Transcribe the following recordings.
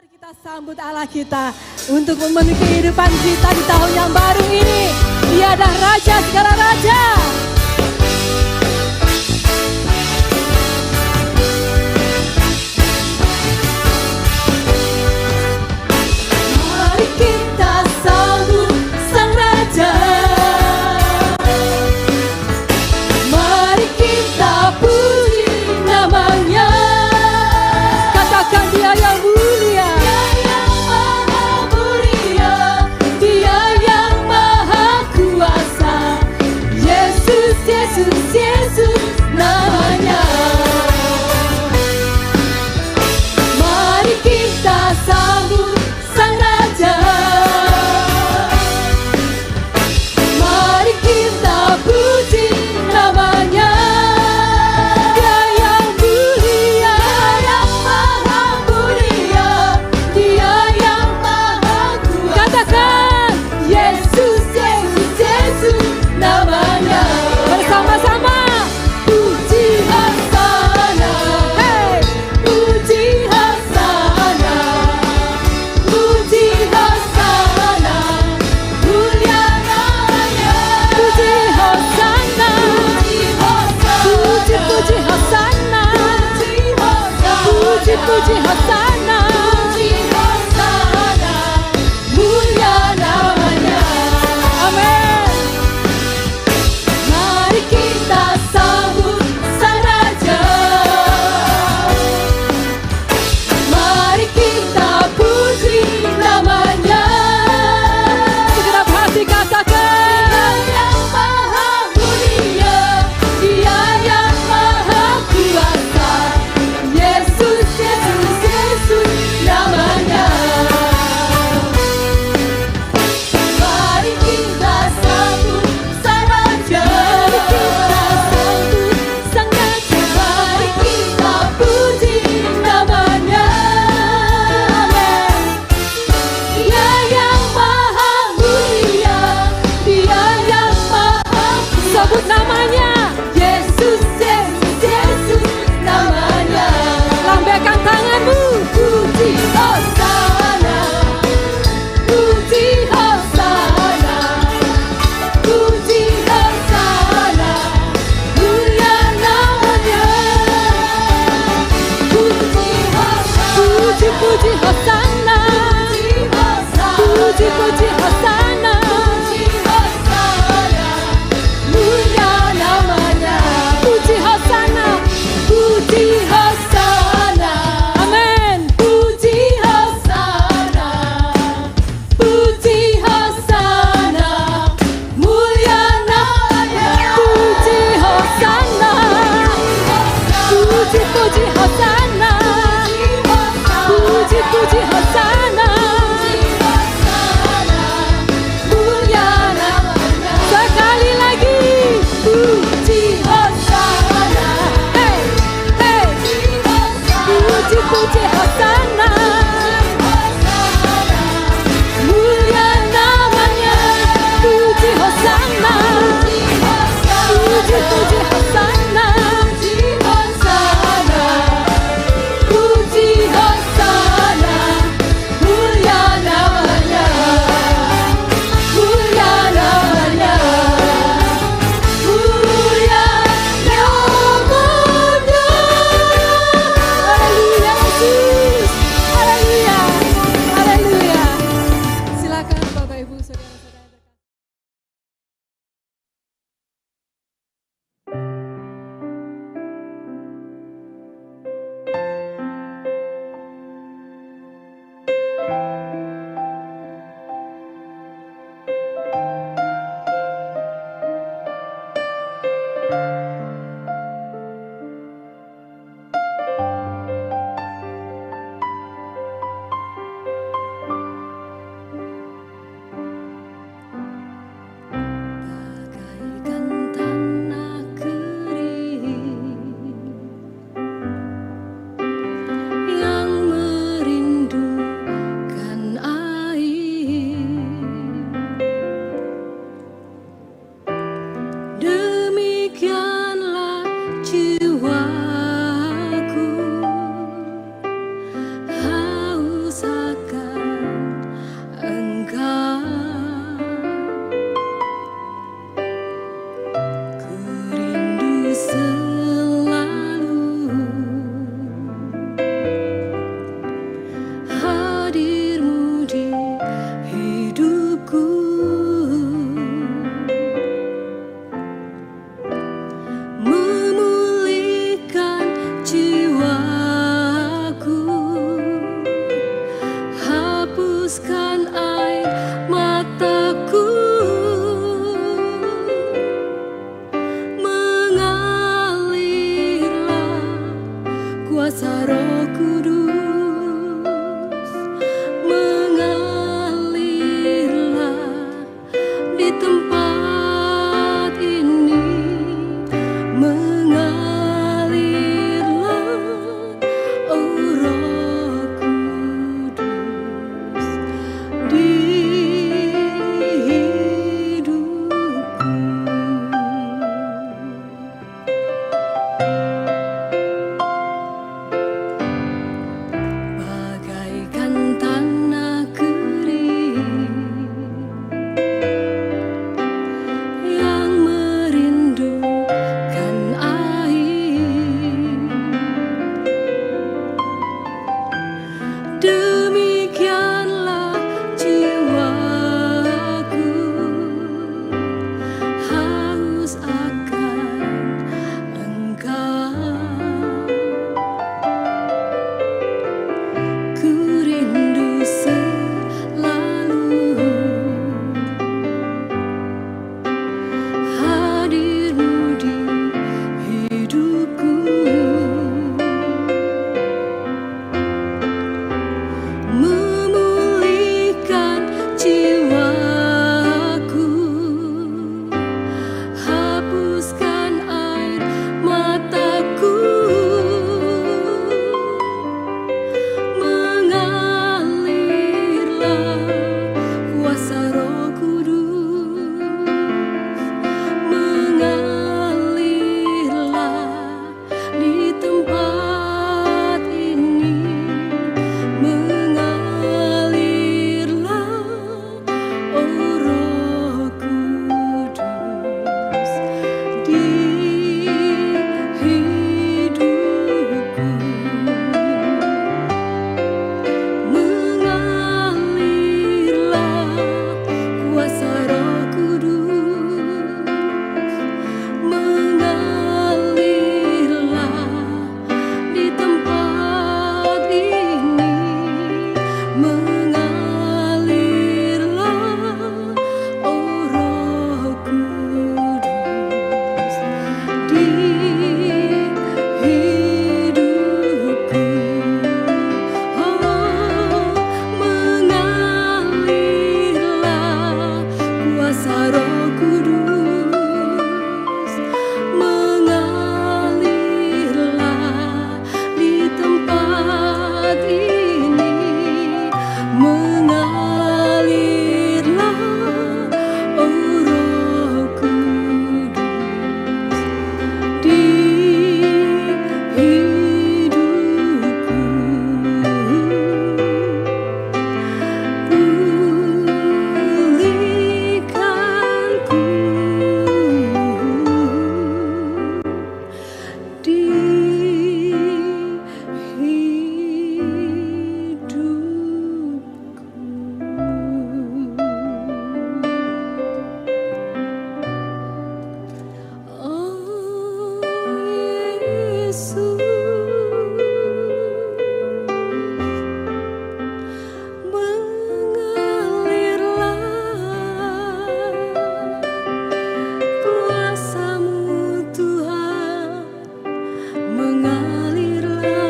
Mari kita sambut Allah kita untuk memenuhi kehidupan kita di tahun yang baru ini. Dia adalah Raja segala Raja. Mari kita sambut Sang Raja. Mari kita puji namanya. Katakan Dia yang mulia, Dia yang maha mulia, Dia yang maha kuasa. Yesus, Yesus, Yesus namanya. Mari kita sambut Sang Raja. Mari kita puji namanya. Dia yang mulia, yang maha mulia, Dia yang maha kuasa. Katakan Yesus, Yesus, Yesus namanya. Bersama-sama puji Hosana, hey, puji Hosana, puji Hosana, mulia namanya. Puji Hosana, puji Hosana, puji Hosana, mulia namanya. Amin. Mari kita sambut Sang Raja. Mari kita puji namanya. Segenap hati katakan Dia yang maha mulia, Dia yang maha kuasa. Yesus, Yesus, Yesus namanya. Mari kita sambut Sang Raja. Sang Raja. Mari kita puji namanya. Amin. Dia yang maha mulia, Dia yang maha kuasa. Sebut namanya. Yesus, Yesus, Yesus namanya. Lambaikan tanganmu. Puji Hosana, puji Hosana, puji Hosana, mulia namanya. Puji Hosana, puji Hosana, puji Hosana, mulia namanya. Puji Hosana, puji Hosana. Amin. Puji Hosana, puji Hosana, mulia namanya. Puji Hosana, puji Hosana, puji Hosana. Demikianlah jiwaku haus akan Engkau. Ku rindu selalu hadir-Mu di hidupku. Memulihkan jiwaku, hapuskan air mataku, mengalirlah kuasa Roh Kudus, mengalirlah di tempat ini, mengalirlah, oh Roh Kudus, di hidupku. Mengalirlah kuasa Roh Kudus, mengalirlah di tempat ini, mengalirlah, oh Roh Kudus, di hidupku. Oh, mengalirlah kuasa Roh Kudus, mengalirlah di tempat ini, mengalirlah, oh Roh Kudus, di hidupku. Pulihkanku di hidupku. Oh Yesus, mengalirlah kuasa-Mu Tuhan, mengalirlah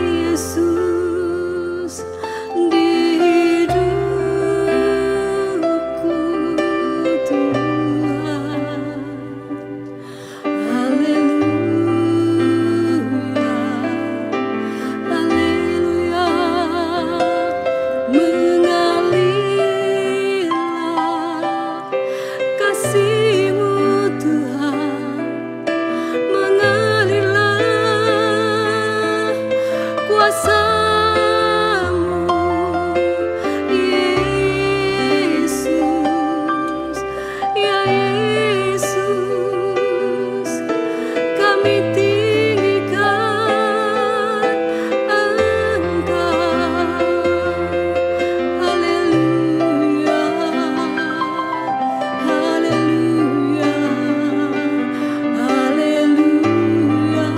Yesus di hidupku Tuhan. Haleluya, haleluya, mengalirlah kasih-Mu Tuhan, mengalirlah kuasa-Mu Yesus, ya Yesus, kami tinggikan Engkau. Haleluya, haleluya, haleluya,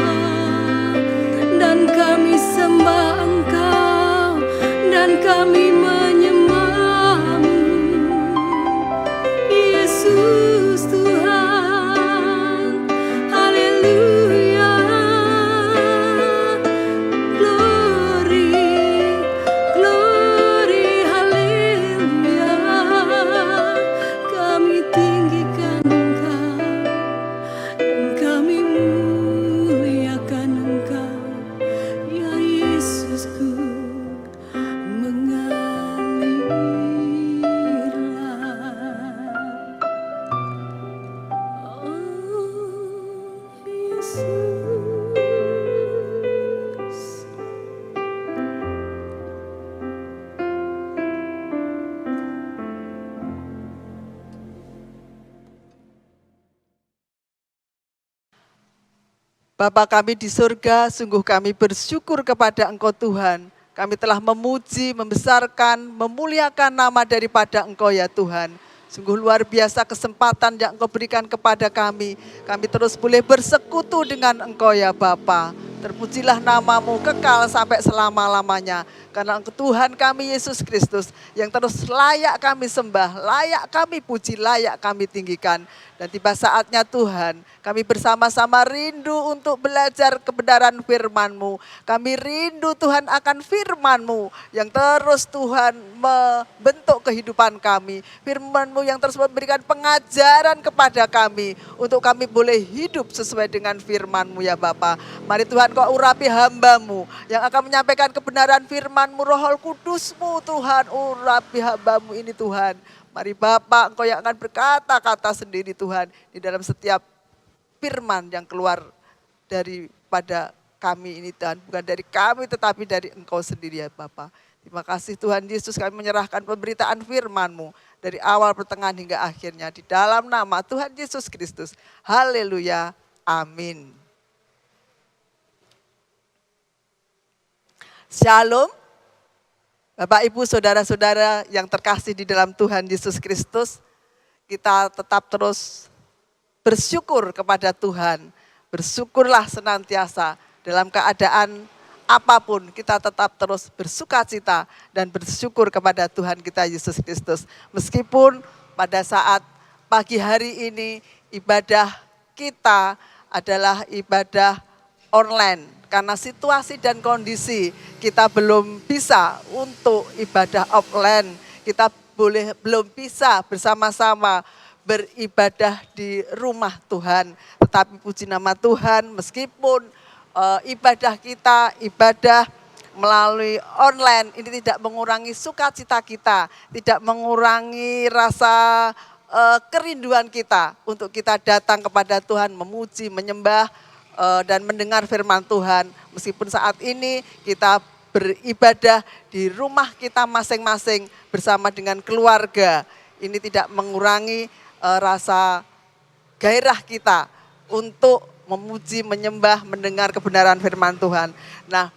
dan kami sembah Engkau. Bapa kami di surga, sungguh kami bersyukur kepada Engkau Tuhan. Kami telah memuji, membesarkan, memuliakan nama daripada Engkau ya Tuhan. Sungguh luar biasa kesempatan yang Engkau berikan kepada kami. Kami terus boleh bersekutu dengan Engkau ya Bapa. Terpujilah namamu kekal sampai selama-lamanya. Karena Engkau Tuhan kami Yesus Kristus yang terus layak kami sembah, layak kami puji, layak kami tinggikan. Dan tiba saatnya Tuhan, kami bersama-sama rindu untuk belajar kebenaran firman-Mu. Kami rindu Tuhan akan firman-Mu yang terus Tuhan membentuk kehidupan kami. Firman-Mu yang terus memberikan pengajaran kepada kami untuk kami boleh hidup sesuai dengan firman-Mu ya Bapa. Mari Tuhan Kau urapi hamba-Mu yang akan menyampaikan kebenaran firman-Mu, Roh Kudus-Mu Tuhan, urapi hamba-Mu ini Tuhan. Mari Bapak, Engkau yang akan berkata-kata sendiri Tuhan di dalam setiap firman yang keluar daripada kami ini Tuhan. Bukan dari kami tetapi dari Engkau sendiri ya Bapak. Terima kasih Tuhan Yesus, kami menyerahkan pemberitaan firman-Mu dari awal pertengahan hingga akhirnya. Di dalam nama Tuhan Yesus Kristus. Haleluya. Amin. Shalom. Bapak, Ibu, Saudara-saudara yang terkasih di dalam Tuhan Yesus Kristus, kita tetap terus bersyukur kepada Tuhan. Bersyukurlah senantiasa dalam keadaan apapun, kita tetap terus bersukacita dan bersyukur kepada Tuhan kita Yesus Kristus. Meskipun pada saat pagi hari ini ibadah kita adalah ibadah online. Karena situasi dan kondisi kita belum bisa untuk ibadah offline. Kita belum bisa bersama-sama beribadah di rumah Tuhan. Tetapi puji nama Tuhan, meskipun ibadah kita, ibadah melalui online ini tidak mengurangi sukacita kita, tidak mengurangi rasa kerinduan kita untuk kita datang kepada Tuhan, memuji, menyembah, dan mendengar firman Tuhan. Meskipun saat ini kita beribadah di rumah kita masing-masing bersama dengan keluarga, ini tidak mengurangi rasa gairah kita untuk memuji, menyembah, mendengar kebenaran firman Tuhan. Nah,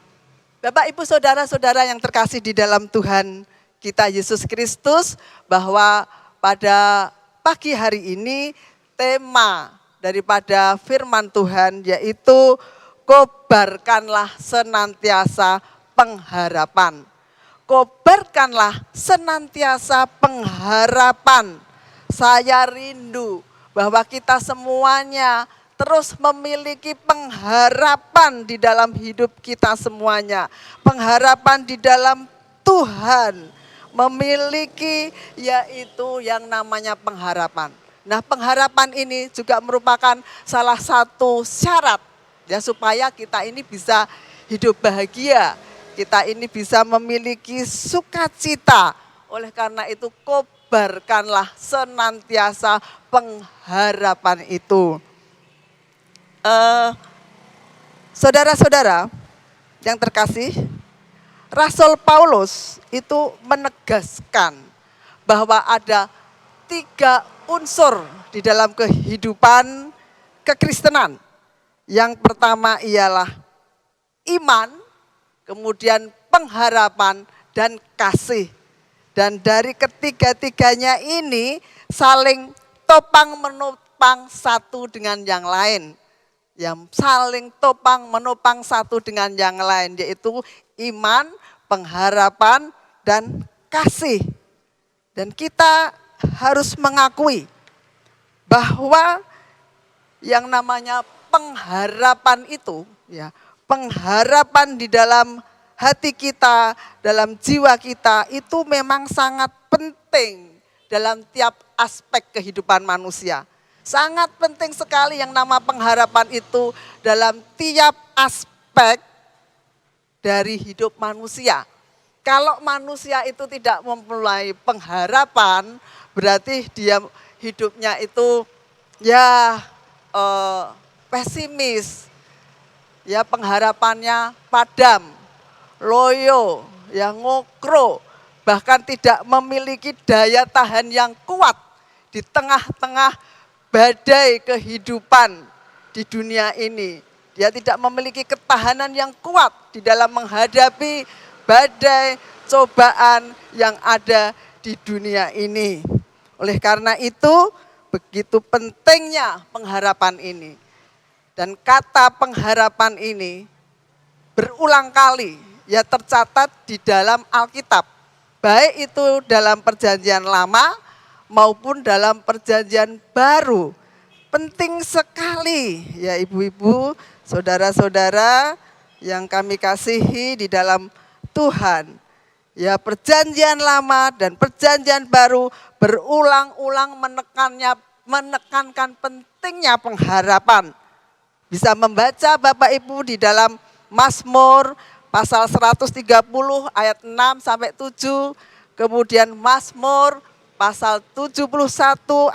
Bapak, Ibu, Saudara-saudara yang terkasih di dalam Tuhan kita Yesus Kristus, bahwa pada pagi hari ini tema daripada firman Tuhan yaitu kobarkanlah senantiasa pengharapan. Kobarkanlah senantiasa pengharapan. Saya rindu bahwa kita semuanya terus memiliki pengharapan di dalam hidup kita semuanya. Pengharapan di dalam Tuhan, memiliki yaitu yang namanya pengharapan. Nah, pengharapan ini juga merupakan salah satu syarat ya supaya kita ini bisa hidup bahagia, kita ini bisa memiliki sukacita. Oleh karena itu kobarkanlah senantiasa pengharapan itu. Saudara-saudara yang terkasih, Rasul Paulus itu menegaskan bahwa ada 3 unsur di dalam kehidupan kekristenan. Yang pertama ialah iman, kemudian pengharapan dan kasih. Dan dari ketiga-tiganya ini saling topang menopang satu dengan yang lain. Yang saling topang menopang satu dengan yang lain, yaitu iman, pengharapan, dan kasih. Dan kita harus mengakui bahwa yang namanya pengharapan itu, ya, pengharapan di dalam hati kita, dalam jiwa kita itu memang sangat penting dalam tiap aspek kehidupan manusia. Sangat penting sekali yang nama pengharapan itu dalam tiap aspek dari hidup manusia. Kalau manusia itu tidak memulai pengharapan, berarti dia hidupnya itu ya pesimis, ya pengharapannya padam, loyo, ya ngokro, bahkan tidak memiliki daya tahan yang kuat di tengah-tengah badai kehidupan di dunia ini, Dia tidak memiliki ketahanan yang kuat di dalam menghadapi badai cobaan yang ada di dunia ini. Oleh karena itu, begitu pentingnya pengharapan ini. Dan kata pengharapan ini berulang kali ya tercatat di dalam Alkitab. Baik itu dalam perjanjian lama maupun dalam perjanjian baru. Penting sekali ya ibu-ibu, saudara-saudara yang kami kasihi di dalam Tuhan. Ya perjanjian lama dan perjanjian baru berulang-ulang menekankan pentingnya pengharapan. Bisa membaca Bapak Ibu di dalam Mazmur pasal 130 ayat 6 sampai 7, kemudian Mazmur pasal 71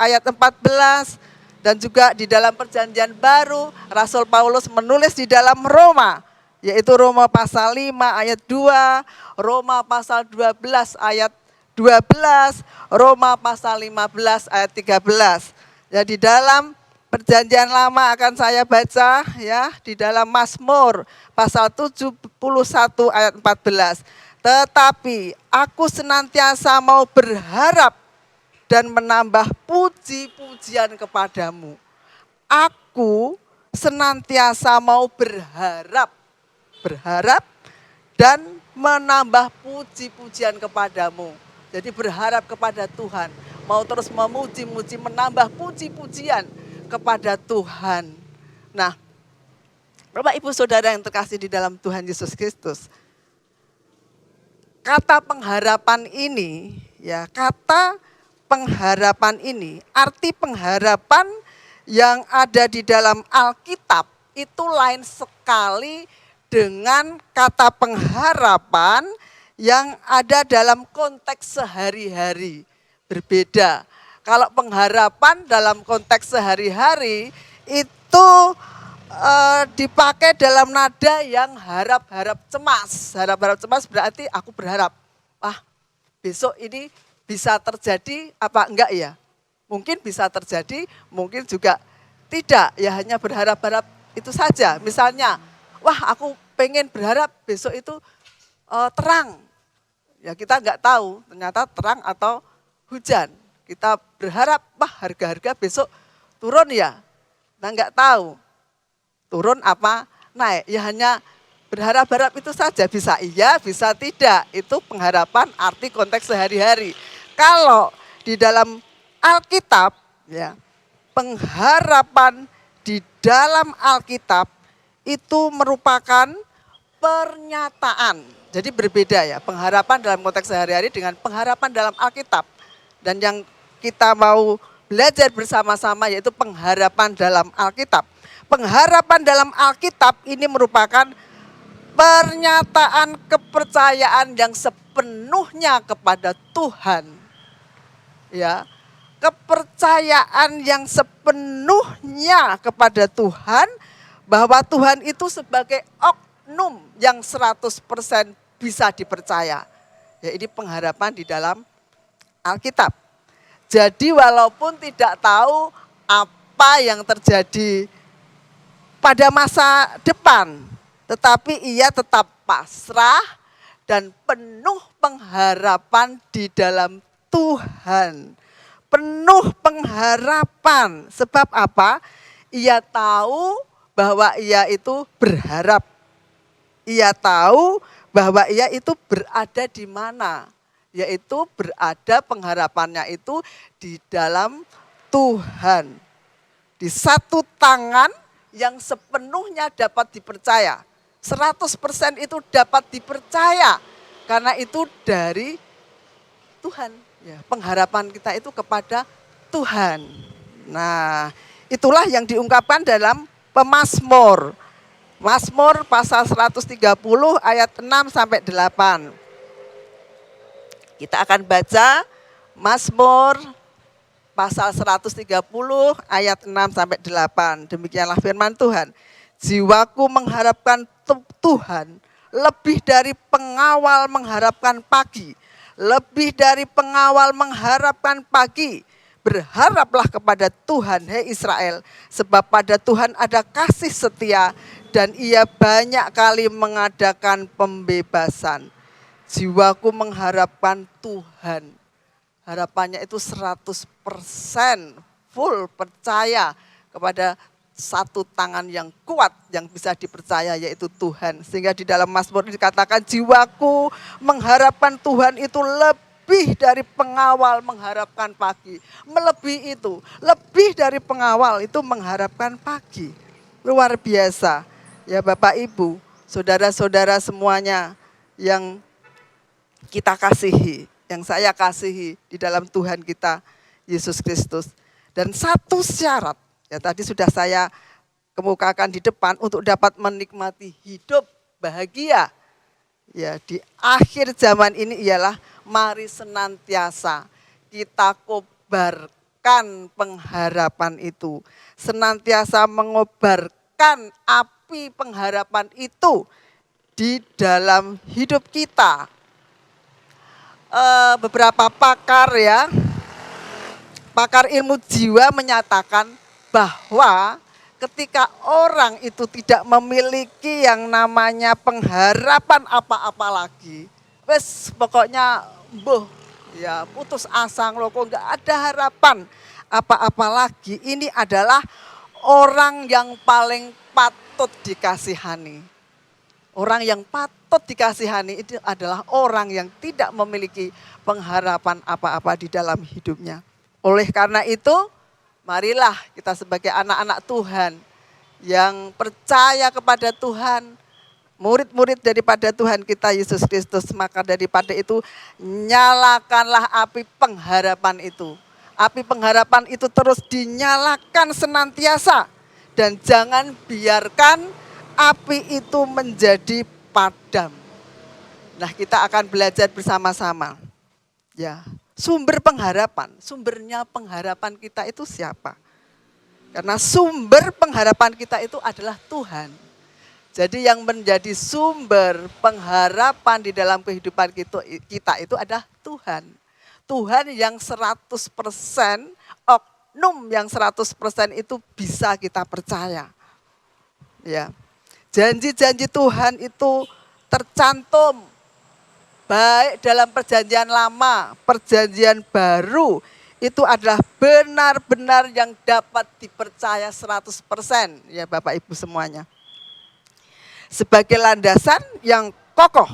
ayat 14, dan juga di dalam perjanjian baru Rasul Paulus menulis di dalam Roma, yaitu Roma pasal 5 ayat 2, Roma pasal 12 ayat 12, Roma pasal 15 ayat 13. Ya di dalam perjanjian lama akan saya baca ya di dalam Mazmur pasal 71 ayat 14. Tetapi aku senantiasa mau berharap dan menambah puji-pujian kepadamu. Aku senantiasa mau berharap dan menambah puji-pujian kepadamu. Jadi berharap kepada Tuhan, mau terus memuji-muji, menambah puji-pujian kepada Tuhan. Nah, Bapak Ibu Saudara yang terkasih di dalam Tuhan Yesus Kristus, kata pengharapan ini, ya kata pengharapan ini, arti pengharapan yang ada di dalam Alkitab itu lain sekali dengan kata pengharapan yang ada dalam konteks sehari-hari. Berbeda. Kalau pengharapan dalam konteks sehari-hari itu dipakai dalam nada yang harap-harap cemas. Harap-harap cemas berarti aku berharap, besok ini bisa terjadi apa enggak ya? Mungkin bisa terjadi, mungkin juga tidak. Ya hanya berharap-harap itu saja. Misalnya, aku pengen berharap besok itu terang. Ya kita enggak tahu ternyata terang atau hujan. Kita berharap, harga-harga besok turun ya. Nah enggak tahu turun apa naik. Ya hanya berharap-harap itu saja. Bisa iya, bisa tidak. Itu pengharapan arti konteks sehari-hari. Kalau di dalam Alkitab, ya, pengharapan di dalam Alkitab itu merupakan pernyataan. Jadi berbeda ya, pengharapan dalam konteks sehari-hari dengan pengharapan dalam Alkitab. Dan yang kita mau belajar bersama-sama yaitu pengharapan dalam Alkitab. Pengharapan dalam Alkitab ini merupakan pernyataan kepercayaan yang sepenuhnya kepada Tuhan. Ya, kepercayaan yang sepenuhnya kepada Tuhan, bahwa Tuhan itu sebagai oknum yang 100% bisa dipercaya. Ya, ini pengharapan di dalam Alkitab. Jadi walaupun tidak tahu apa yang terjadi pada masa depan, tetapi ia tetap pasrah dan penuh pengharapan di dalam Tuhan. Penuh pengharapan. Sebab apa? Ia tahu bahwa ia itu berharap. Ia tahu bahwa ia itu berada di mana. Yaitu berada pengharapannya itu di dalam Tuhan. Di satu tangan yang sepenuhnya dapat dipercaya. 100% itu dapat dipercaya. Karena itu dari Tuhan. Ya, pengharapan kita itu kepada Tuhan. Nah, itulah yang diungkapkan dalam Pemazmur. Mazmur pasal 130 ayat 6 sampai 8. Kita akan baca Mazmur pasal 130 ayat 6 sampai 8. Demikianlah firman Tuhan. Jiwaku mengharapkan Tuhan lebih dari pengawal mengharapkan pagi. Lebih dari pengawal mengharapkan pagi, Berharaplah kepada Tuhan, hei Israel, sebab pada Tuhan ada kasih setia dan Ia banyak kali mengadakan pembebasan. Jiwaku mengharapkan Tuhan. Harapannya itu 100% full percaya kepada satu tangan yang kuat yang bisa dipercaya, yaitu Tuhan. Sehingga di dalam Mazmur dikatakan jiwaku mengharapkan Tuhan itu lebih dari pengawal mengharapkan pagi. Melebihi itu, lebih dari pengawal itu mengharapkan pagi. Luar biasa. Ya Bapak Ibu, saudara-saudara semuanya yang kita kasihi, yang saya kasihi di dalam Tuhan kita Yesus Kristus. Dan satu syarat, ya tadi sudah saya kemukakan di depan, untuk dapat menikmati hidup bahagia ya di akhir zaman ini ialah mari senantiasa kita kobarkan pengharapan itu. Senantiasa mengobarkan api pengharapan itu di dalam hidup kita. Beberapa pakar ya, pakar ilmu jiwa menyatakan bahwa ketika orang itu tidak memiliki yang namanya pengharapan apa-apa lagi, wes pokoknya ya putus asa ngeloko, nggak ada harapan apa-apa lagi. Ini adalah orang yang paling patut dikasihani. Orang yang patut dikasihani itu adalah orang yang tidak memiliki pengharapan apa-apa di dalam hidupnya. Oleh karena itu, marilah kita sebagai anak-anak Tuhan yang percaya kepada Tuhan, murid-murid daripada Tuhan kita Yesus Kristus, maka daripada itu nyalakanlah api pengharapan itu. Api pengharapan itu terus dinyalakan senantiasa dan jangan biarkan api itu menjadi padam. Nah, kita akan belajar bersama-sama. Ya, sumber pengharapan, sumbernya pengharapan kita itu siapa? Karena sumber pengharapan kita itu adalah Tuhan. Jadi yang menjadi sumber pengharapan di dalam kehidupan kita itu adalah Tuhan. Tuhan yang 100%, oknum yang 100% itu bisa kita percaya. Ya. Janji-janji Tuhan itu tercantum baik dalam perjanjian lama, perjanjian baru, itu adalah benar-benar yang dapat dipercaya 100% ya Bapak Ibu semuanya. Sebagai landasan yang kokoh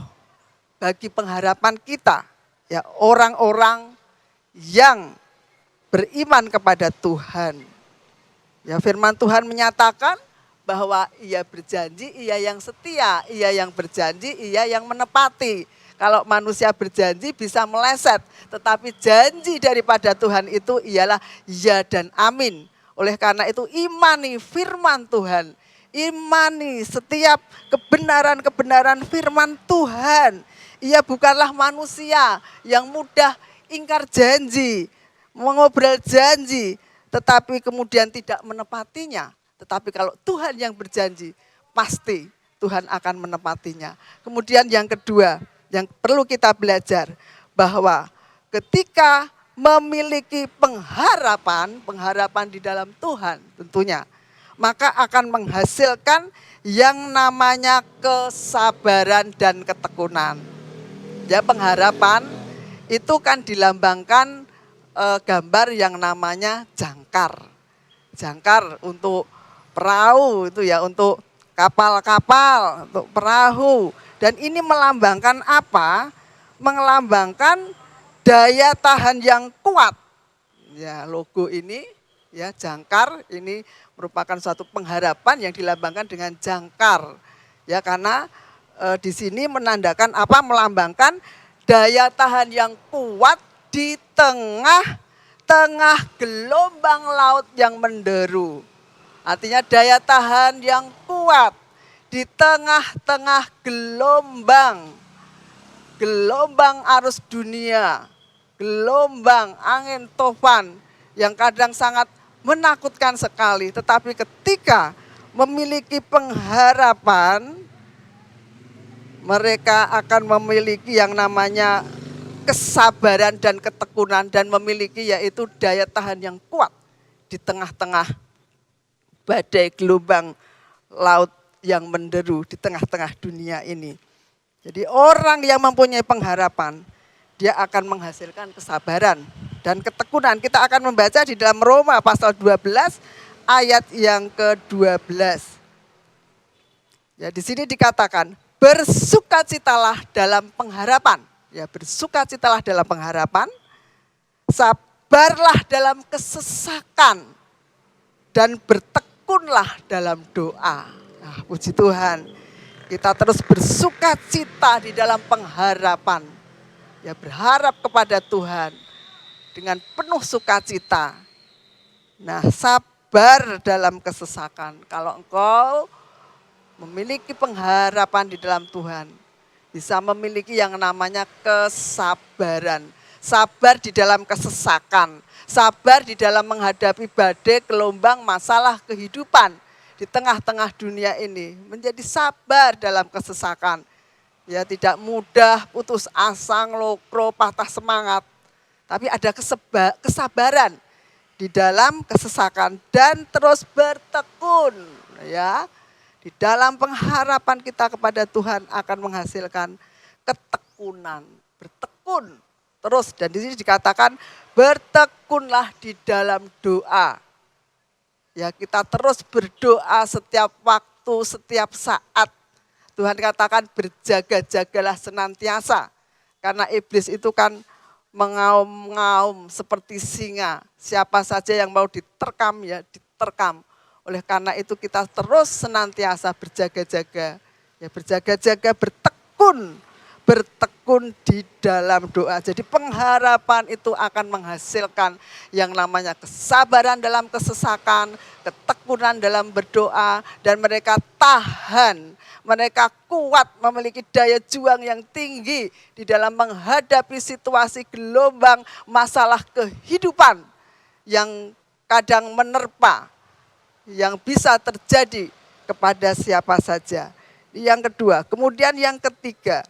bagi pengharapan kita, ya orang-orang yang beriman kepada Tuhan. Ya firman Tuhan menyatakan bahwa Ia berjanji, Ia yang setia, Ia yang berjanji, Ia yang menepati. Kalau manusia berjanji bisa meleset, tetapi janji daripada Tuhan itu ialah ya dan amin. Oleh karena itu imani firman Tuhan, imani setiap kebenaran-kebenaran firman Tuhan. Ia bukanlah manusia yang mudah ingkar janji, mengobrol janji, tetapi kemudian tidak menepatinya. Tetapi kalau Tuhan yang berjanji, pasti Tuhan akan menepatinya. Kemudian yang kedua, yang perlu kita belajar, bahwa ketika memiliki pengharapan di dalam Tuhan tentunya, maka akan menghasilkan yang namanya kesabaran dan ketekunan. Ya, pengharapan itu kan dilambangkan gambar yang namanya jangkar. Jangkar untuk perahu itu ya, untuk kapal-kapal, untuk perahu. Dan ini melambangkan apa? Melambangkan daya tahan yang kuat. Ya, logo ini ya jangkar ini merupakan suatu pengharapan yang dilambangkan dengan jangkar. Ya, karena di sini menandakan apa? Melambangkan daya tahan yang kuat di tengah gelombang laut yang menderu. Artinya daya tahan yang kuat di tengah-tengah gelombang arus dunia, gelombang angin topan yang kadang sangat menakutkan sekali. Tetapi ketika memiliki pengharapan, mereka akan memiliki yang namanya kesabaran dan ketekunan dan memiliki yaitu daya tahan yang kuat di tengah-tengah badai gelombang laut yang menderu di tengah-tengah dunia ini. Jadi orang yang mempunyai pengharapan, dia akan menghasilkan kesabaran dan ketekunan. Kita akan membaca di dalam Roma pasal 12 ayat yang ke-12. Ya, di sini dikatakan, bersukacitalah dalam pengharapan. Ya, bersukacitalah dalam pengharapan, sabarlah dalam kesesakan, dan bertekunlah dalam doa. Nah, puji Tuhan, kita terus bersukacita di dalam pengharapan. Ya, berharap kepada Tuhan dengan penuh sukacita. Nah, sabar dalam kesesakan. Kalau engkau memiliki pengharapan di dalam Tuhan, bisa memiliki yang namanya kesabaran. Sabar di dalam kesesakan, sabar di dalam menghadapi badai, gelombang, masalah kehidupan di tengah-tengah dunia ini. Menjadi sabar dalam kesesakan. Ya, tidak mudah putus asa, ngelokro, patah semangat. Tapi ada kesabaran di dalam kesesakan dan terus bertekun. Ya, di dalam pengharapan kita kepada Tuhan akan menghasilkan ketekunan, bertekun terus. Dan di sini dikatakan bertekunlah di dalam doa. Ya, kita terus berdoa setiap waktu, setiap saat. Tuhan katakan berjaga-jagalah senantiasa. Karena iblis itu kan mengaum-ngaum seperti singa. Siapa saja yang mau diterkam ya diterkam. Oleh karena itu kita terus senantiasa berjaga-jaga. Ya, berjaga-jaga, bertekun di dalam doa. Jadi pengharapan itu akan menghasilkan yang namanya kesabaran dalam kesesakan, ketekunan dalam berdoa, dan mereka tahan, mereka kuat, memiliki daya juang yang tinggi di dalam menghadapi situasi gelombang masalah kehidupan yang kadang menerpa, yang bisa terjadi kepada siapa saja. Yang kedua, kemudian yang ketiga,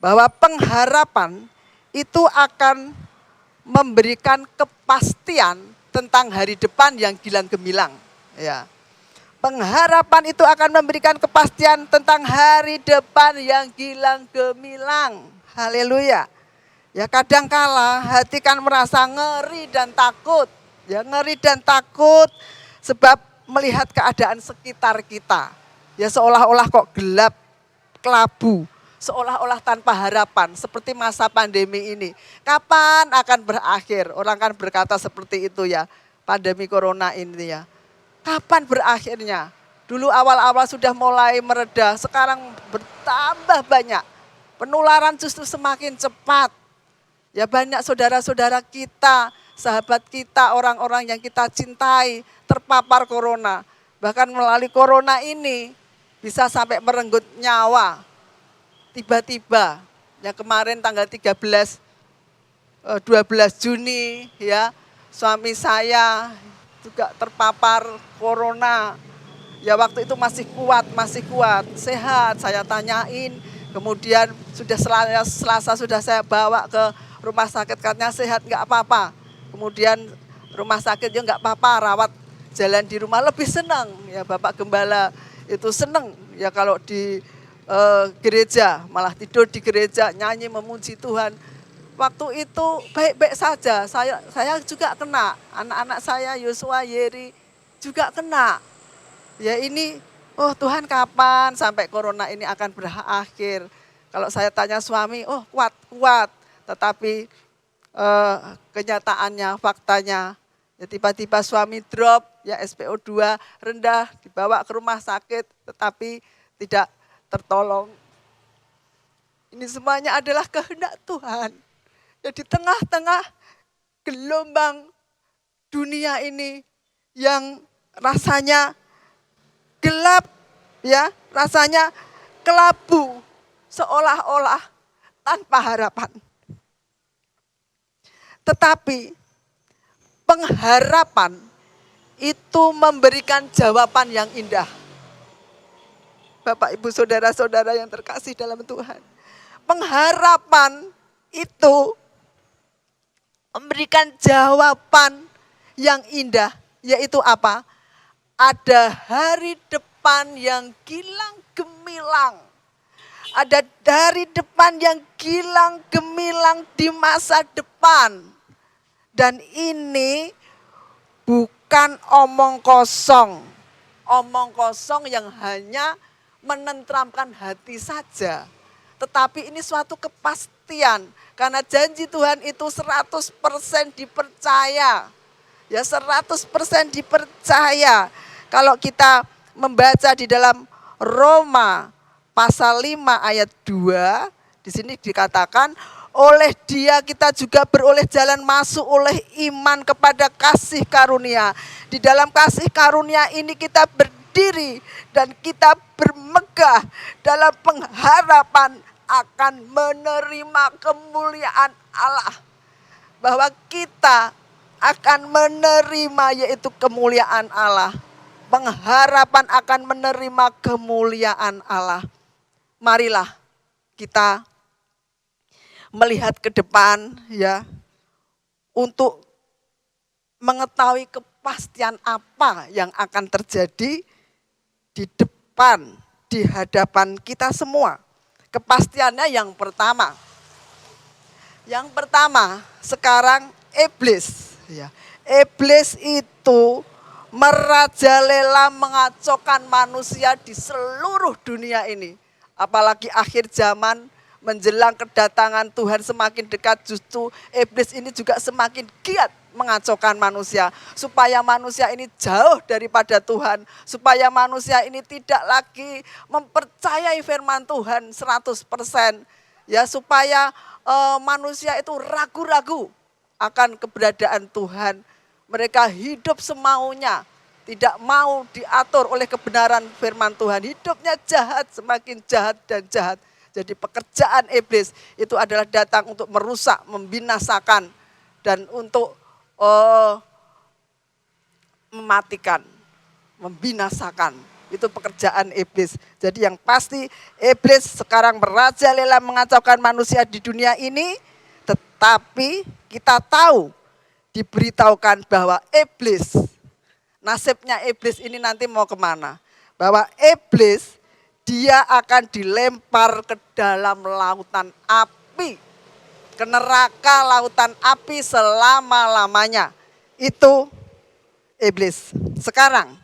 bahwa pengharapan itu akan memberikan kepastian tentang hari depan yang gilang gemilang. Ya. Pengharapan itu akan memberikan kepastian tentang hari depan yang gilang gemilang. Haleluya. Ya, kadangkala hati kan merasa ngeri dan takut. Ya, ngeri dan takut sebab melihat keadaan sekitar kita. Ya, seolah-olah kok gelap, kelabu, seolah-olah tanpa harapan seperti masa pandemi ini. Kapan akan berakhir? Orang kan berkata seperti itu ya, pandemi corona ini ya. Kapan berakhirnya? Dulu awal-awal sudah mulai mereda, sekarang bertambah banyak. Penularan justru semakin cepat. Ya, banyak saudara-saudara kita, sahabat kita, orang-orang yang kita cintai terpapar corona. Bahkan melalui corona ini bisa sampai merenggut nyawa. Tiba-tiba, yang kemarin tanggal 12 Juni ya, suami saya juga terpapar corona. Ya, waktu itu masih kuat, sehat. Saya tanyain, kemudian sudah Selasa sudah saya bawa ke rumah sakit, katanya sehat, enggak apa-apa. Kemudian rumah sakit ya enggak apa-apa, rawat jalan di rumah, lebih senang. Ya, Bapak Gembala itu senang ya kalau di gereja, malah tidur di gereja, nyanyi memuji Tuhan. Waktu itu baik-baik saja, saya juga kena, anak-anak saya Yosua, Yeri juga kena. Ya, ini, oh Tuhan kapan sampai corona ini akan berakhir. Kalau saya tanya suami, oh kuat. Tetapi kenyataannya, faktanya, ya tiba-tiba suami drop, ya SpO2 rendah, dibawa ke rumah sakit, tetapi tidak tertolong. Ini semuanya adalah kehendak Tuhan. Ya, di tengah-tengah gelombang dunia ini yang rasanya gelap, ya, rasanya kelabu, seolah-olah tanpa harapan. Tetapi pengharapan itu memberikan jawaban yang indah. Bapak, Ibu, saudara-saudara yang terkasih dalam Tuhan. pengharapan itu memberikan jawaban yang indah, yaitu apa? Ada hari depan yang gilang gemilang. Ada hari depan yang gilang gemilang di masa depan. Dan ini bukan omong kosong. Omong kosong yang hanya menenteramkan hati saja. Tetapi ini suatu kepastian. Karena janji Tuhan itu 100% dipercaya. Ya 100% dipercaya. Kalau kita membaca di dalam Roma pasal 5 ayat 2, di sini dikatakan, oleh Dia kita juga beroleh jalan masuk oleh iman kepada kasih karunia. Di dalam kasih karunia ini kita berdiri dan kita bermegah dalam pengharapan akan menerima kemuliaan Allah. Bahwa kita akan menerima yaitu kemuliaan Allah. Pengharapan akan menerima kemuliaan Allah. Marilah kita melihat ke depan ya, untuk mengetahui kepastian apa yang akan terjadi di depan, di hadapan kita semua. Kepastiannya yang pertama sekarang iblis ya. Iblis itu merajalela mengacaukan manusia di seluruh dunia ini. Apalagi akhir zaman menjelang kedatangan Tuhan semakin dekat, justru iblis ini juga semakin giat mengacaukan manusia. Supaya manusia ini jauh daripada Tuhan. Supaya manusia ini tidak lagi mempercayai firman Tuhan 100%. Ya, supaya manusia itu ragu-ragu akan keberadaan Tuhan. Mereka hidup semaunya. Tidak mau diatur oleh kebenaran firman Tuhan. Hidupnya jahat, semakin jahat dan jahat. Jadi pekerjaan iblis itu adalah datang untuk merusak, membinasakan, dan untuk mematikan, membinasakan. Itu pekerjaan iblis. Jadi yang pasti iblis sekarang merajalela mengacaukan manusia di dunia ini. Tetapi kita tahu, diberitahukan bahwa iblis, nasibnya iblis ini nanti mau kemana? Bahwa iblis dia akan dilempar ke dalam lautan api, ke neraka lautan api selama-lamanya. Itu iblis. Sekarang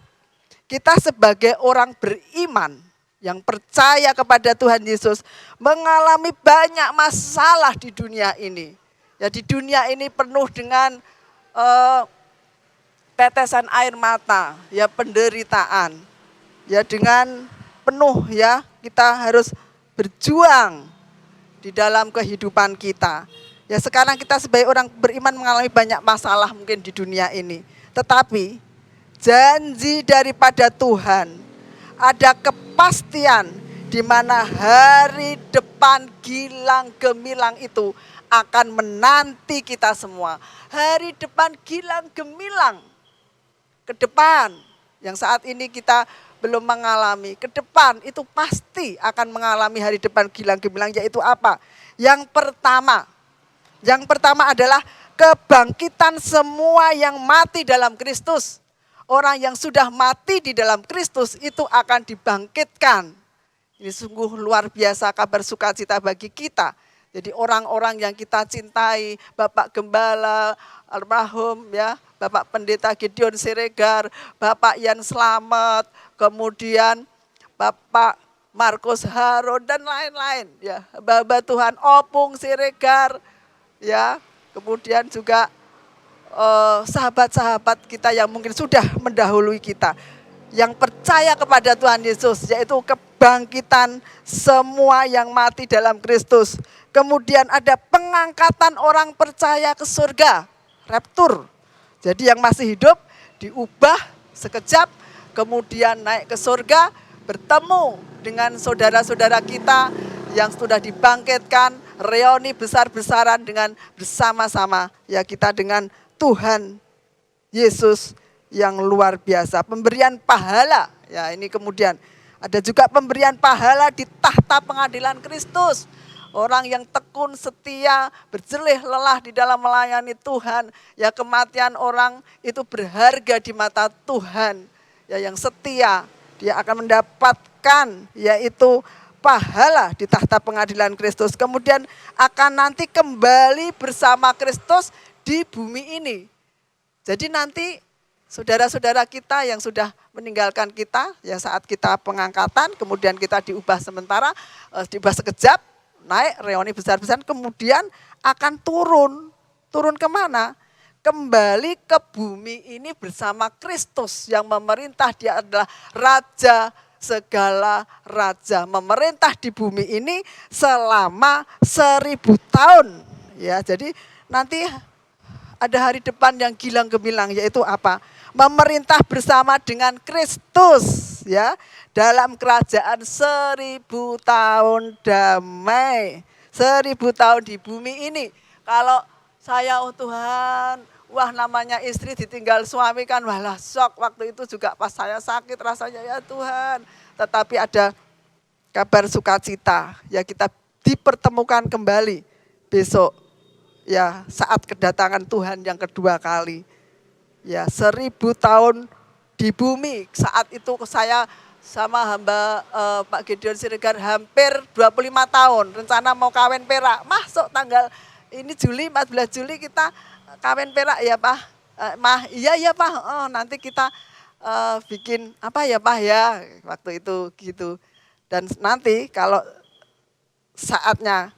kita sebagai orang beriman yang percaya kepada Tuhan Yesus mengalami banyak masalah di dunia ini. Ya, di dunia ini penuh dengan tetesan air mata, ya penderitaan. Ya dengan penuh ya kita harus berjuang di dalam kehidupan kita. Ya sekarang kita sebagai orang beriman mengalami banyak masalah mungkin di dunia ini. Tetapi janji daripada Tuhan ada kepastian di mana hari depan gilang gemilang itu akan menanti kita semua. Hari depan gilang gemilang ke depan yang saat ini kita belum mengalami. Ke depan itu pasti akan mengalami hari depan gilang gemilang, yaitu apa? Yang pertama adalah kebangkitan semua yang mati dalam Kristus. Orang yang sudah mati di dalam Kristus itu akan dibangkitkan. Ini sungguh luar biasa kabar sukacita bagi kita. Jadi orang-orang yang kita cintai, Bapak Gembala, almarhum ya, Bapak Pendeta Gideon Siregar, Bapak Yan Slamet, kemudian Bapak Markus Haron dan lain-lain ya, Bapak Tuhan Opung Siregar ya, kemudian juga sahabat-sahabat kita yang mungkin sudah mendahului kita, yang percaya kepada Tuhan Yesus, yaitu kebangkitan semua yang mati dalam Kristus. Kemudian ada pengangkatan orang percaya ke surga, raptur. Jadi yang masih hidup diubah sekejap, kemudian naik ke surga, bertemu dengan saudara-saudara kita yang sudah dibangkitkan, reuni besar-besaran dengan bersama-sama ya kita dengan Tuhan Yesus yang luar biasa. Pemberian pahala, ya ini kemudian ada juga pemberian pahala di tahta pengadilan Kristus. Orang yang tekun, setia, berjelih lelah di dalam melayani Tuhan. Ya kematian orang itu berharga di mata Tuhan. Ya yang setia, dia akan mendapatkan yaitu pahala di tahta pengadilan Kristus. Kemudian akan nanti kembali bersama Kristus di bumi ini. Jadi nanti saudara-saudara kita yang sudah meninggalkan kita, ya saat kita pengangkatan, kemudian kita diubah sementara, diubah sekejap, naik reuni besar-besaran, kemudian akan turun. Turun kemana? Kembali ke bumi ini bersama Kristus yang memerintah. Dia adalah Raja segala raja. Memerintah di bumi ini selama 1000 tahun. Ya, jadi nanti ada hari depan yang gilang gemilang, yaitu apa? Memerintah bersama dengan Kristus, ya, dalam kerajaan 1000 tahun damai, 1000 tahun di bumi ini. Kalau saya, oh Tuhan, wah namanya istri ditinggal suami kan, walah shock. Waktu itu juga pas saya sakit rasanya, ya Tuhan. Tetapi ada kabar sukacita, ya kita dipertemukan kembali besok. Ya saat kedatangan Tuhan yang kedua kali. Ya 1000 tahun di bumi. Saat itu saya sama hamba Pak Gideon Siregar hampir 25 tahun. Rencana mau kawin perak. Masuk tanggal ini Juli, 14 Juli kita kawin perak ya Pak. Mah iya ya Pak, nanti kita bikin apa ya Pak ya. Waktu itu gitu. Dan nanti kalau saatnya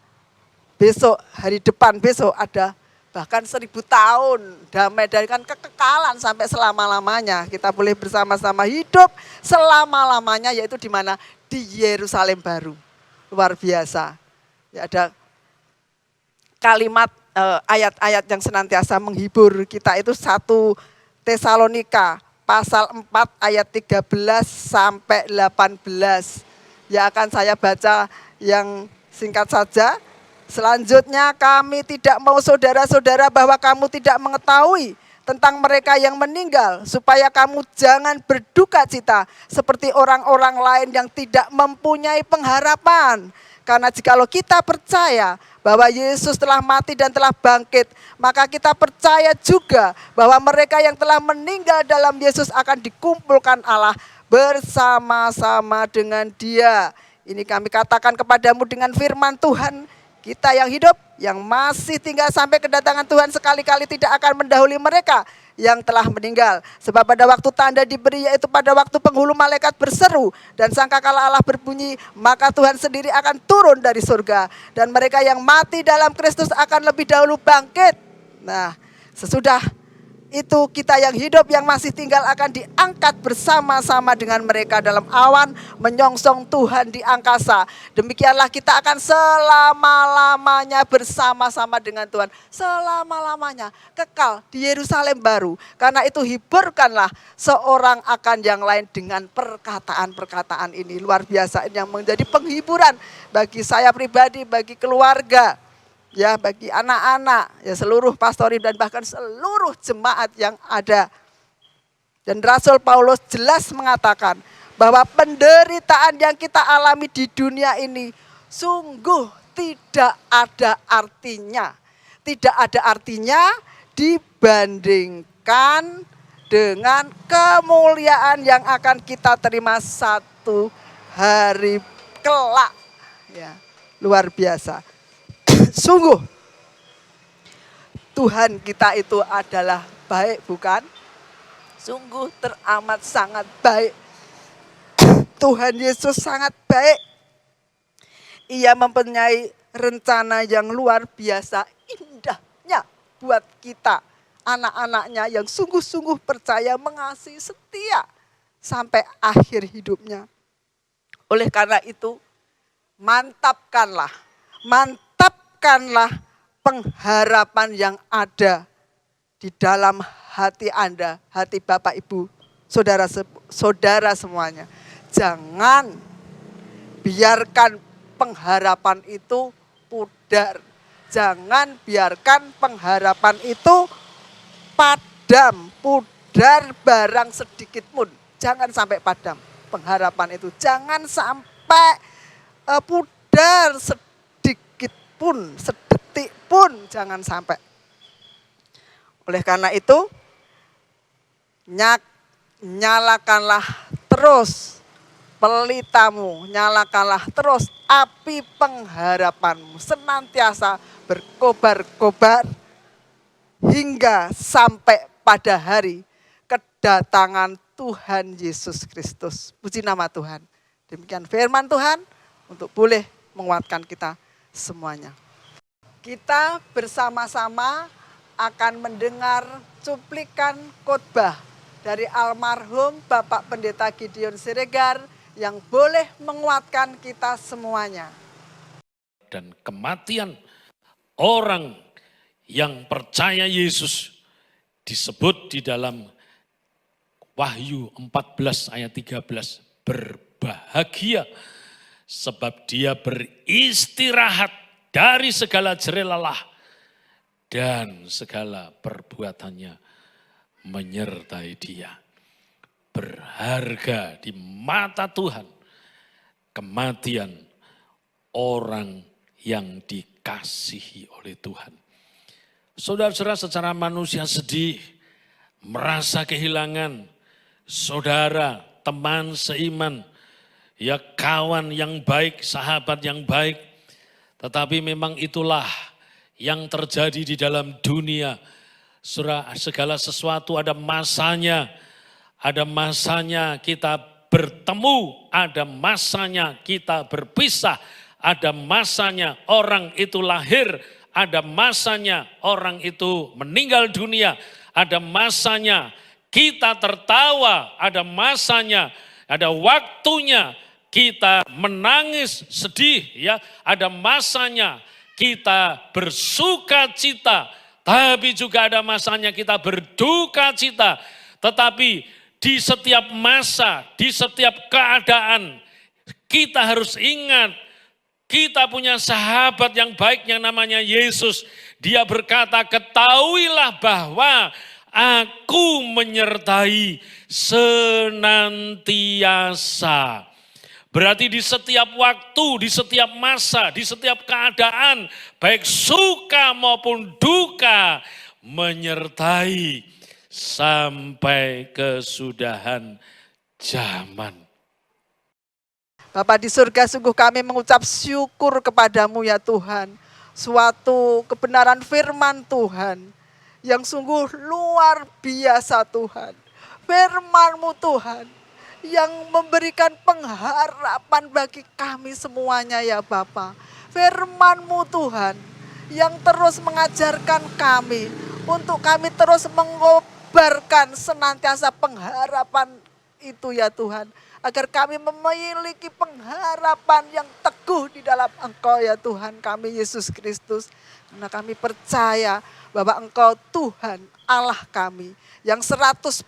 besok, hari depan besok ada bahkan 1000 tahun damai dari kan kekekalan sampai selama-lamanya. Kita boleh bersama-sama hidup selama-lamanya, yaitu di mana? Di Yerusalem baru. Luar biasa. Ya, ada kalimat ayat-ayat yang senantiasa menghibur kita itu 1 Tesalonika pasal 4 ayat 13 sampai 18. Ya akan saya baca yang singkat saja. Selanjutnya kami tidak mau saudara-saudara bahwa kamu tidak mengetahui tentang mereka yang meninggal, supaya kamu jangan berduka cita seperti orang-orang lain yang tidak mempunyai pengharapan. Karena jikalau kita percaya bahwa Yesus telah mati dan telah bangkit, maka kita percaya juga bahwa mereka yang telah meninggal dalam Yesus akan dikumpulkan Allah bersama-sama dengan Dia. Ini kami katakan kepadamu dengan firman Tuhan. Kita yang hidup, yang masih tinggal sampai kedatangan Tuhan sekali-kali tidak akan mendahului mereka yang telah meninggal. Sebab pada waktu tanda diberi, yaitu pada waktu penghulu malaikat berseru dan sangkakala Allah berbunyi, maka Tuhan sendiri akan turun dari surga. Dan mereka yang mati dalam Kristus akan lebih dahulu bangkit. Nah, sesudah itu kita yang hidup yang masih tinggal akan diangkat bersama-sama dengan mereka dalam awan menyongsong Tuhan di angkasa. Demikianlah kita akan selama-lamanya bersama-sama dengan Tuhan. Selama-lamanya kekal di Yerusalem baru. Karena itu hiburkanlah seorang akan yang lain dengan perkataan-perkataan ini. Luar biasa, ini yang menjadi penghiburan bagi saya pribadi, bagi keluarga. Ya bagi anak-anak, ya seluruh pastori dan bahkan seluruh jemaat yang ada. Dan Rasul Paulus jelas mengatakan bahwa penderitaan yang kita alami di dunia ini sungguh tidak ada artinya. Tidak ada artinya dibandingkan dengan kemuliaan yang akan kita terima satu hari kelak. Ya, luar biasa. Sungguh Tuhan kita itu adalah baik, bukan? Sungguh teramat sangat baik. Tuhan Yesus sangat baik. Ia mempunyai rencana yang luar biasa indahnya buat kita, anak-anaknya yang sungguh-sungguh percaya, mengasihi, setia sampai akhir hidupnya. Oleh karena itu, mantapkanlah pengharapan yang ada di dalam hati Anda, hati Bapak Ibu, saudara semuanya. Jangan biarkan pengharapan itu pudar. Jangan biarkan pengharapan itu padam, pudar barang sedikit pun. Jangan sampai padam pengharapan itu. Jangan sampai pudar sedikit pun, sedetik pun jangan sampai. Oleh karena itu, nyalakanlah terus pelitamu, nyalakanlah terus api pengharapanmu, senantiasa berkobar-kobar hingga sampai pada hari kedatangan Tuhan Yesus Kristus. Puji nama Tuhan. Demikian firman Tuhan untuk boleh menguatkan kita semuanya. Kita bersama-sama akan mendengar cuplikan khotbah dari almarhum Bapak Pendeta Gideon Siregar yang boleh menguatkan kita semuanya. Dan kematian orang yang percaya Yesus disebut di dalam Wahyu 14 ayat 13, berbahagia sebab dia beristirahat dari segala jerih lelah dan segala perbuatannya menyertai dia. Berharga di mata Tuhan kematian orang yang dikasihi oleh Tuhan. Saudara-saudara, secara manusia sedih, merasa kehilangan saudara, teman seiman, ya kawan yang baik, sahabat yang baik. Tetapi memang itulah yang terjadi di dalam dunia. Segala sesuatu ada masanya kita bertemu, ada masanya kita berpisah, ada masanya orang itu lahir, ada masanya orang itu meninggal dunia, ada masanya kita tertawa, ada masanya, ada waktunya kita menangis sedih, ya, ada masanya kita bersuka cita. Tapi juga ada masanya kita berduka cita. Tetapi di setiap masa, di setiap keadaan, kita harus ingat, kita punya sahabat yang baik yang namanya Yesus. Dia berkata, ketahuilah bahwa aku menyertai senantiasa. Berarti di setiap waktu, di setiap masa, di setiap keadaan, baik suka maupun duka, menyertai sampai kesudahan zaman. Bapa di surga, sungguh kami mengucap syukur kepadamu ya Tuhan. Suatu kebenaran firman Tuhan yang sungguh luar biasa Tuhan. Firman-Mu Tuhan yang memberikan pengharapan bagi kami semuanya ya Bapa. Firman-Mu Tuhan yang terus mengajarkan kami untuk kami terus mengobarkan senantiasa pengharapan itu ya Tuhan. Agar kami memiliki pengharapan yang teguh di dalam Engkau ya Tuhan kami Yesus Kristus. Karena kami percaya bahwa Engkau Tuhan Allah kami yang 100%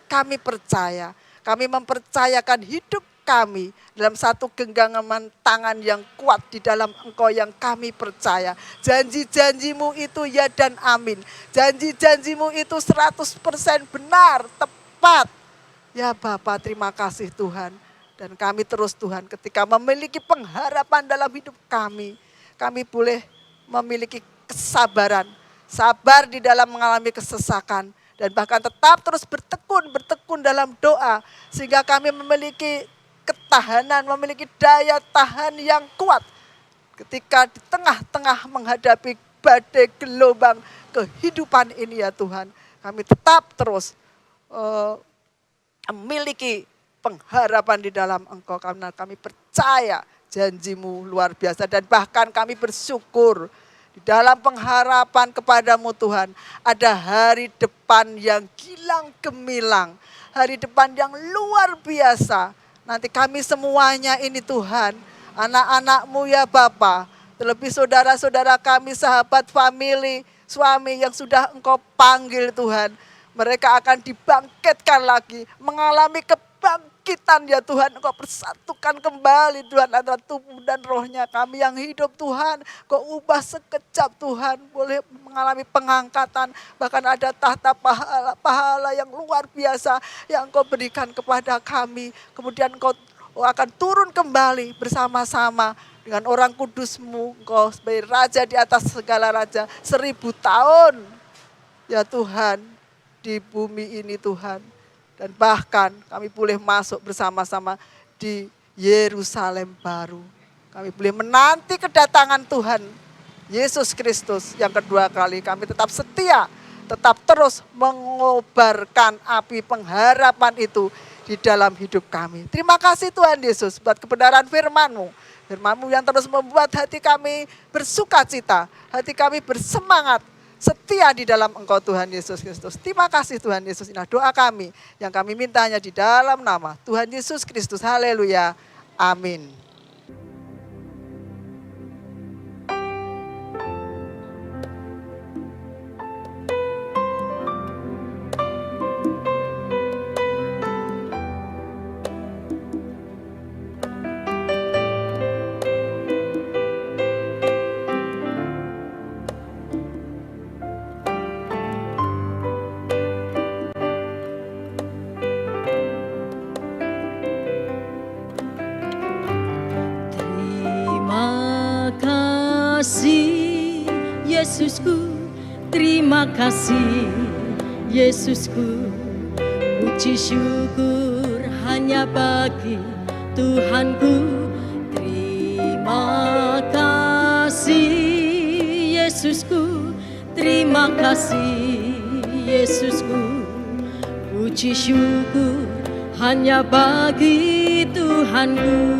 kami percaya. Kami mempercayakan hidup kami dalam satu genggaman tangan yang kuat di dalam Engkau yang kami percaya. Janji-janji-Mu itu ya dan amin. Janji-janji-Mu itu 100% benar, tepat. Ya Bapa, terima kasih Tuhan. Dan kami terus Tuhan ketika memiliki pengharapan dalam hidup kami. Kami boleh memiliki kesabaran. Sabar di dalam mengalami kesesakan. Dan bahkan tetap terus bertekun dalam doa. Sehingga kami memiliki ketahanan, memiliki daya tahan yang kuat. Ketika di tengah-tengah menghadapi badai gelombang kehidupan ini ya Tuhan. Kami tetap terus memiliki pengharapan di dalam Engkau. Karena kami percaya janji-Mu luar biasa. Dan bahkan kami bersyukur di dalam pengharapan kepadamu Tuhan, ada hari depan yang gilang gemilang, hari depan yang luar biasa. Nanti kami semuanya ini Tuhan, anak-anak-Mu ya Bapa, terlebih saudara-saudara kami, sahabat, famili, suami yang sudah Engkau panggil Tuhan. Mereka akan dibangkitkan lagi, mengalami kebangkitan ya Tuhan. Engkau persatukan kembali Tuhan antara tubuh dan rohnya kami yang hidup Tuhan. Engkau ubah sekejap Tuhan, boleh mengalami pengangkatan. Bahkan ada tahta pahala yang luar biasa yang Engkau berikan kepada kami. Kemudian Engkau akan turun kembali bersama-sama dengan orang kudus-Mu, Engkau sebagai Raja di atas segala raja, 1000 tahun. Ya Tuhan, di bumi ini Tuhan. Dan bahkan kami boleh masuk bersama-sama di Yerusalem baru. Kami boleh menanti kedatangan Tuhan Yesus Kristus yang kedua kali. Kami tetap setia, tetap terus mengobarkan api pengharapan itu di dalam hidup kami. Terima kasih Tuhan Yesus buat kebenaran firman-Mu. Firman-Mu yang terus membuat hati kami bersuka cita, hati kami bersemangat, setia di dalam Engkau Tuhan Yesus Kristus. Terima kasih Tuhan Yesus. Inilah doa kami yang kami mintanya di dalam nama Tuhan Yesus Kristus. Haleluya. Amin. Yesusku, terima kasih Yesusku, puji syukur hanya bagi Tuhanku. Terima kasih Yesusku, terima kasih Yesusku, puji syukur hanya bagi Tuhanku.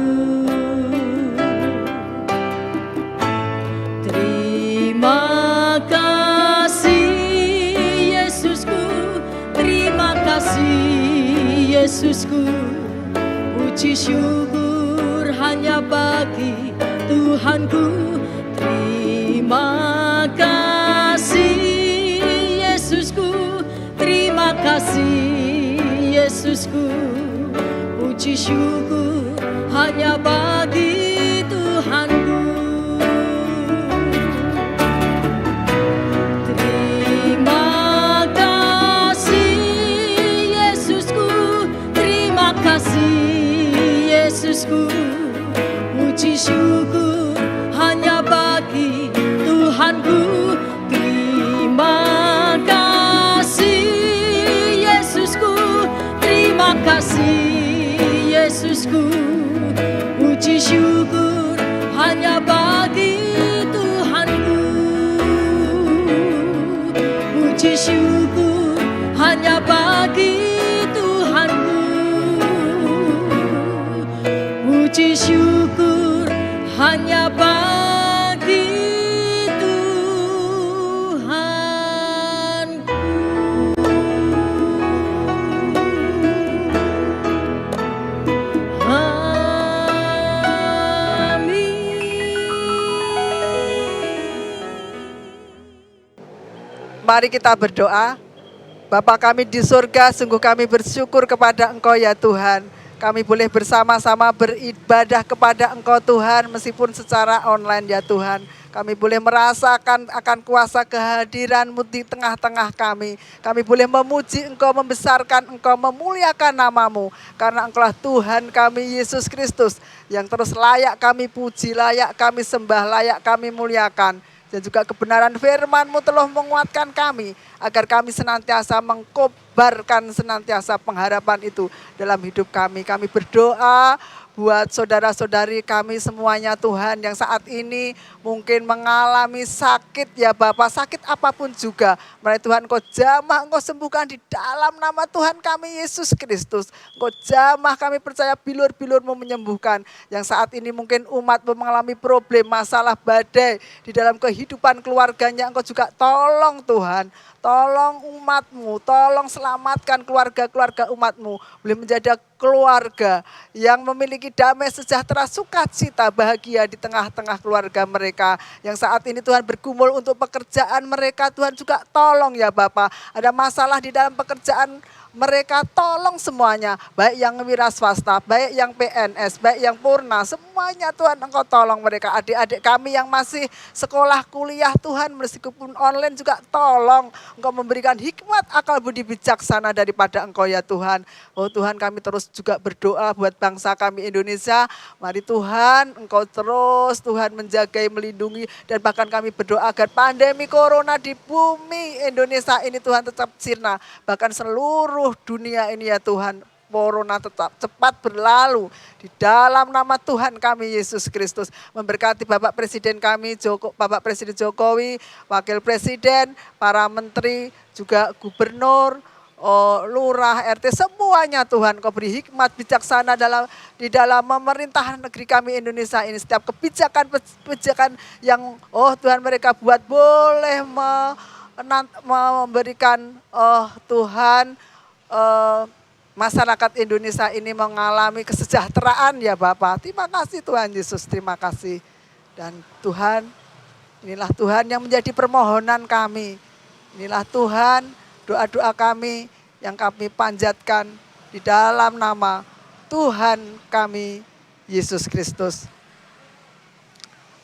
Terima kasih Yesusku, terima kasih Yesusku, puji syukur hanya bagi Tuhanku. Terima kasih Yesusku, terima kasih Yesusku, puji syukur hanya bagi Tuhanku. Yesusku, puji syukur hanya bagi Tuhanku. Terima kasih Yesusku, terima kasih Yesusku, puji syukur hanya bagi Tuhanku. Puji syukur hanya bagi Tuhanku. Puji syukur hanya bagi Tuhanku. Mari kita berdoa. Bapa kami di surga, sungguh kami bersyukur kepada Engkau ya Tuhan. Kami boleh bersama-sama beribadah kepada Engkau Tuhan, meskipun secara online ya Tuhan. Kami boleh merasakan akan kuasa kehadiran-Mu di tengah-tengah kami. Kami boleh memuji Engkau, membesarkan Engkau, memuliakan nama-Mu. Karena Engkaulah Tuhan kami Yesus Kristus, yang terus layak kami puji, layak kami sembah, layak kami muliakan. Dan juga kebenaran firman-Mu telah menguatkan kami, agar kami senantiasa mengkobarkan senantiasa pengharapan itu dalam hidup kami. Kami berdoa buat saudara-saudari kami semuanya Tuhan, yang saat ini mungkin mengalami sakit ya Bapa, sakit apapun juga. Mari Tuhan Engkau jamah, Engkau sembuhkan di dalam nama Tuhan kami Yesus Kristus. Engkau jamah, kami percaya bilur-bilur-Mu menyembuhkan. Yang saat ini mungkin umat mengalami problem, masalah, badai di dalam kehidupan keluarganya, Engkau juga tolong Tuhan. Tolong umat-Mu, tolong selamatkan keluarga-keluarga umat-Mu. Boleh menjadi keluarga yang memiliki damai, sejahtera, sukacita, bahagia di tengah-tengah keluarga mereka. Yang saat ini Tuhan bergumul untuk pekerjaan mereka, Tuhan juga tolong ya Bapa. Ada masalah di dalam pekerjaan mereka tolong semuanya, baik yang wira swasta, baik yang PNS, baik yang purna, semuanya Tuhan Engkau tolong mereka. Adik-adik kami yang masih sekolah kuliah Tuhan, meskipun online juga tolong Engkau memberikan hikmat, akal budi bijaksana daripada Engkau ya Tuhan. Oh Tuhan, kami terus juga berdoa buat bangsa kami Indonesia. Mari Tuhan Engkau terus Tuhan menjaga, melindungi, dan bahkan kami berdoa agar pandemi corona di bumi Indonesia ini Tuhan tetap sirna. Bahkan seluruh dunia ini ya Tuhan, corona tetap cepat berlalu. Di dalam nama Tuhan kami Yesus Kristus, memberkati Bapak Presiden kami, Bapak Presiden Jokowi, Wakil Presiden, para menteri, juga gubernur, lurah, RT, semuanya Tuhan Kau beri hikmat bijaksana di dalam pemerintahan negeri kami Indonesia ini. Setiap kebijakan yang Tuhan mereka buat boleh memberikan Tuhan masyarakat Indonesia ini mengalami kesejahteraan ya Bapak. Terima kasih Tuhan Yesus, terima kasih. Dan Tuhan, inilah Tuhan yang menjadi permohonan kami. Inilah Tuhan doa-doa kami yang kami panjatkan di dalam nama Tuhan kami Yesus Kristus.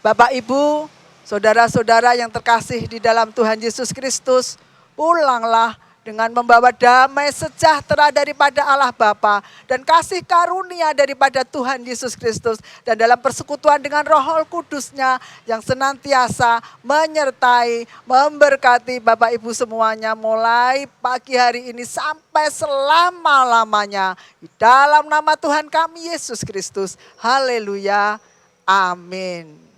Bapak Ibu, saudara-saudara yang terkasih di dalam Tuhan Yesus Kristus, pulanglah dengan membawa damai sejahtera daripada Allah Bapa dan kasih karunia daripada Tuhan Yesus Kristus, dan dalam persekutuan dengan Roh Kudus-Nya yang senantiasa menyertai, memberkati Bapak Ibu semuanya mulai pagi hari ini sampai selama-lamanya. Di dalam nama Tuhan kami Yesus Kristus. Haleluya. Amin.